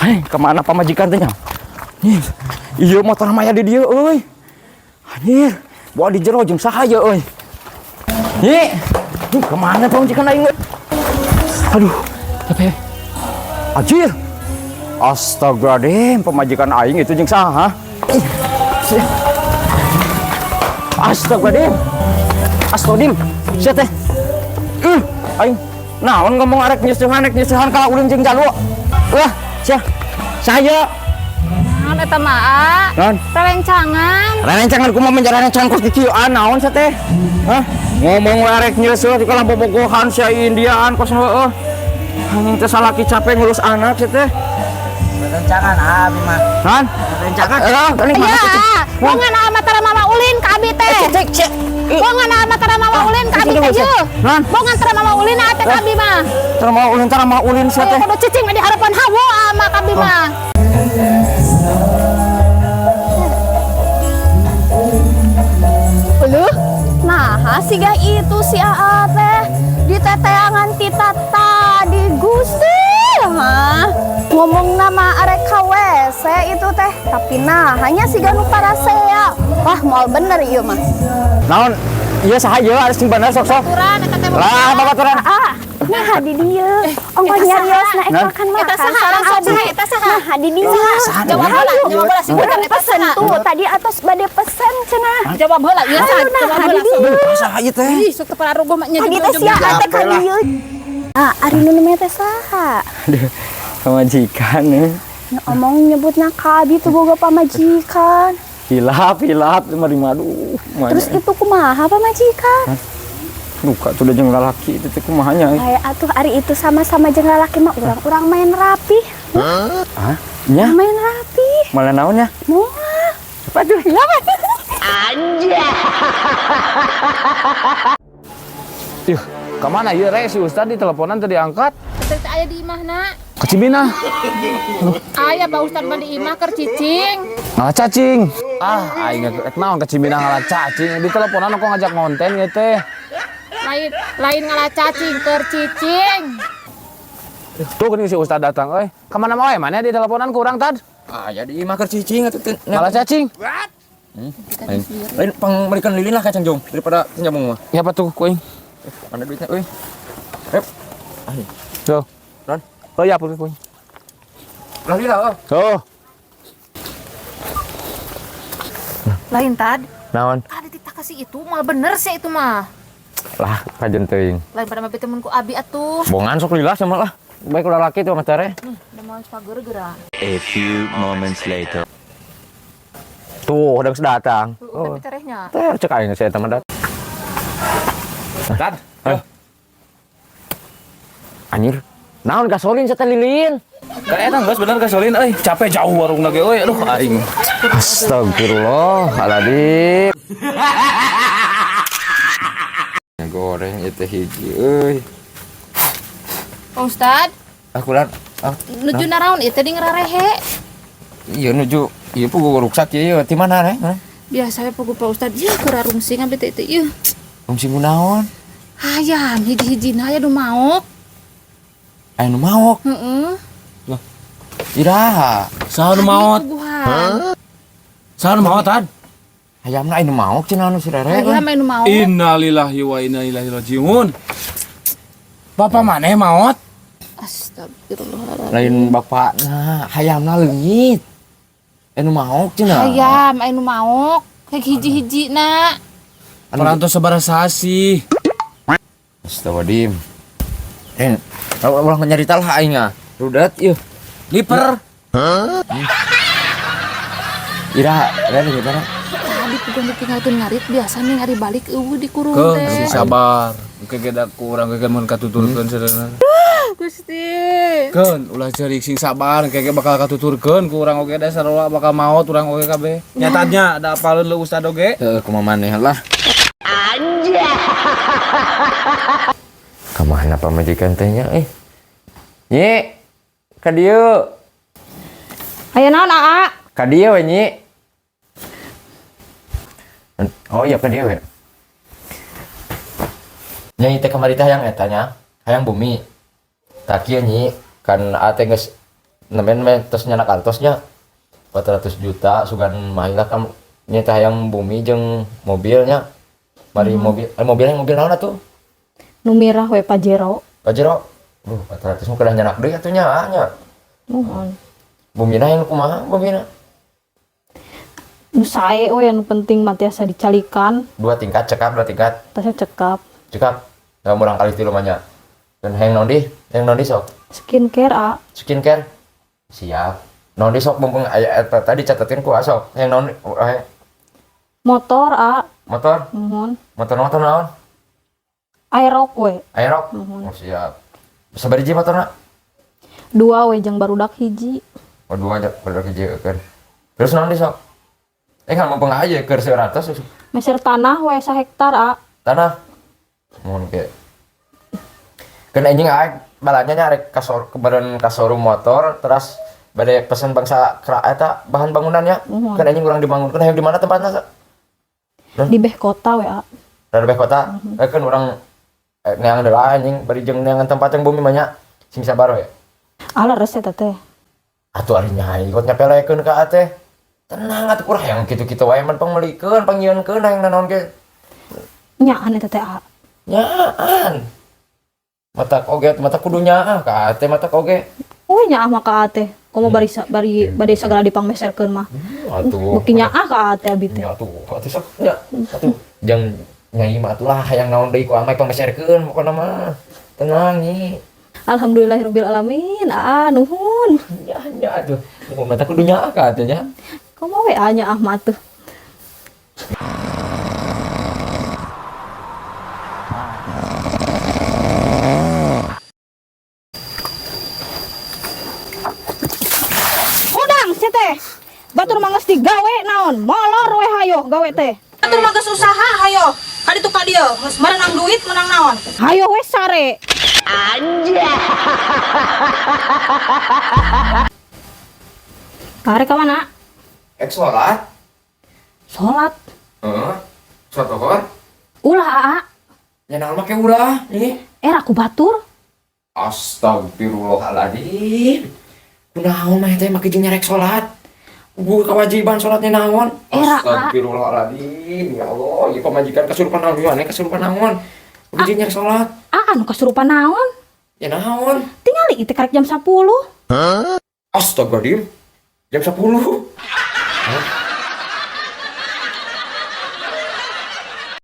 Hei, kemana pamajikan teh nya? Iya motor maya di dieu euy. Anjir, bawa di jero jeung saha ye euy. Nyi, kemana pamajikan aing? Aduh, capek. Anjir. Astagfirullahaladzim, pemajikan aing itu jeung saha? Astagfirullahaladzim. Astagfirullahaladzim. Sia teh. Aing naon ngomong arek nyeusehan kala ulin jeung jalu. Wah, sia. Saya naon eta mah? Rerencangan kumaha menjarerencangan kos di kieu naon sia teh? Hah? Ngomong arek nyeuseut ka bobogohan sia Indiaan kos heueuh. Anjing teh salaki capek ngurus anak sia teh. Rerencangan abi mah. Kan? Rerencangan. Tadi mana sih? Bongan amat tara mama ulin ka abi teh. Bongan amat tara mama ulin ka abi teh yeuh. Bongan tara mama ulin ate ka abi mah. Tara mau ulin sia teh. Kudu cicing di harapan hawa ama ka abi mah. Uluh, nah siga itu si Aa teh di teteangan ti tata di Gusti. Hah? Ngomong nama arek KWC itu teh, tapi nah hanya siga nu parasea. Wah, moal bener ieu mah. Naon? Ieu saha ieu asup bener sok-sok. Turan eta teh. Lah, babaturan. Nah di dieu. Ongko nyarios na makan makan sareng abi. Eta saha? Nah di dieu. Jawab heula sih urang pesen tuh. Tadi atos bade pesen cenah. Jawab heula ieu saha? Jawab heula. Saha ieu teh? Ih, sok tepara rugo nya tadi teh sia ate ka dieu. Ari nu namanya teh saha? Aduh, pamajikan nih. Omong nyebutna ka abi teh boga pamajikan. Hilap aduh. Terus itu kumaha pamajikan? Duka tuh udah jeung lalaki itu teh kumahanya. Kayak atuh ari itu sama-sama jeung lalaki mah urang main rapi. Hah? Nya? Main rapi. Malah naonnya? Moal. Aduh, Anjay. Yuh, kemana ya Re? Si Ustad di teleponan tadi angkat. Teh aya di imahna. Ke Cibina. Aya Pak Ustad mah di imah keur cicing. Ngalah cacing. Aing rek naon ke Cibina ngalah cacing. Di teleponan aku ngajak konten ya teh. Lain ngalah cacing keur cicing. Tuh geuning si Ustad datang euy. Kemana mau mana di teleponan ku urang tad? Ya di imah keur cicing atuh teh. Ngalah cacing. Lain pangmerikan lilin lah kacang jong daripada nyambung mah. Ya apa tuh kuing? Mana duitnya euy? Rep. Tuh. Ron. Oh ya apa kuing? Lah lila. Tuh. Lain tad. Naon? Ada tita kasih itu mal bener sih itu mah. Lah kajen teuing. Lain pada mah temenku abi atuh. Bongan sok lila sama lah. Baik udah laki tuh sama Tere. Udah mau pager-geura. A few moments later. Tuh, udah datang. Tapi terehnya. Teh cek aing saya teman dat. Tad. Anjir. Naon gasolin saya lilin. Kan eta geus bener gasolin euy. Capek jauh warungna ge euy. Aduh aing. Astagfirullahaladzim. Goreng itu hiji euy. Pak Ustad, Aku lan. nuju naraon ieu teh di ngararehe. Iya nuju. Ieu puguh ruksak ieu ti mana re? Biasa we pugu Pak Ustad ieu keur rungsing abi teh ieu. Rungsing kunaon? Hayam hiji-hijina aya nu maok. Aya nu maok. Heeh. Iraha. Saha nu maot? Saha nu maot tad? Hayamna aya nu maok cenah anu si Rere. Hayam aya nu maok. Innalillahi wa inna ilaihi rajiun. Bapak maneh maot? Astagfirullahaladzim. Lain bapakna, hayamna leungit. Anu maok cenah. Hayam aya nu maok. Kayak hiji-hijina. Perantos sabaraha sih? Astagfirullahaladzim. Ulah nyarita lah aing ah. Rudat ieu. Liper. Iraha, Rere gimana? Tadi puguh ditinggalkeun ngarit biasa nih ngari balik eueuh di kurung Ke teh. sabar. Engke ge da kurang ge mun katuturkeun saudara. Gusti. Keun ulah ceurik sing sabar engke ge bakal katuturkeun ku urang oge da sarua bakal maot urang oge kabeh. Nyatanya da apaleun lu Ustad oge. Heuh kumaha maneh lah. Kemana pamajikan teh nya? Nyi. Ka dieu. Aya naon Aa? Ka dieu we Nyi. Oh iya ka dieu we. Nyai teh kamari teh hayang eta nya, hayang bumi. Tak kieu nyi, kan ate geus nemen tos nyana kantosnya 400 juta sugan mahilah kan nyata yang bumi jeung mobilnya mari mobilnya mobil naon atuh Nu mirah we Pajero. Pajero 400 mah kedah nyanak deui atuh nya Nuhun. bumina yang kumaha bumina Nu sae we anu penting mah tiasa dicalikan, 2 tingkat cekap 2 tingkat tasnya cekap. cekap da murang kali 3 mah nya dan hayang naon di sok Skincare skincare siap naon di sok mumpung aya tadi catetin ku sok hayang naon motor motor nuhun. motor naon Aerox we. aerok oh, siap sabari motorna 2 we jeung barudak hiji. oh 2 aja pada kejekeun terus naon di sok kan mumpung aja keur 100 Meser tanah we 1 hektar tanah mun ke kan anjing aing balanya nyarek kebadan ka showroom motor terus bade pesen bangsa eta bahan bangunannya kan anjing kurang dibangunkeun hayang di mana tempatna Di beh kota we dari beh kota kan urang neangan deui anjing bari jeung neangan tempat yang bumi banyak sing sabar we Ala resep teh. atuh ari nyai ikut nyapelekeun ka teh tenang atuh kurang hayang kitu-kitu wae man panglikeun pangyieunkeun hayang naon ge Nyaan eta teh nyaan mata kudu nyaah ka teh mata oge Oh nyaah mah ka teh. Komo bari bade sagala dipangmeserkeun mah. atuh Beuki nyaah ka teh abi teh. atuh sok nya atuh jang nyai mah atuh lah hayang naon deui ku amai pangmeserkeun pokona mah tenang nyi Alhamdulillahirabbil alamin. Nuhun. nya atuh mata kudu nyaah ka teh nya Komo we nyaah mah tuh. Udang sia teh. Batur manggas digawe naon? Molor we hayo gawe teh. Atur mah geus usaha hayo. Ka ditu ka dieu, geus merenang duit menang naon? Hayo we sare. Kare ka mana? sholat Salat. sholat tohor Ulah nya naon make urah ini era ku batur. Astagfirullahaladzim. Kunaon mah teh make jeung nyarek salat. Kewajiban salatnya naon? Era, Astagfirullahaladzim. Ya Allah, ieu pamajikan kasurupan naon aneh kasurupan naon? Kudu jeung nyarek salat. Anu kasurupan naon? Ya naon? Tingali teh karek jam 10. Astagfirullahaladzim. Jam 10. Hah?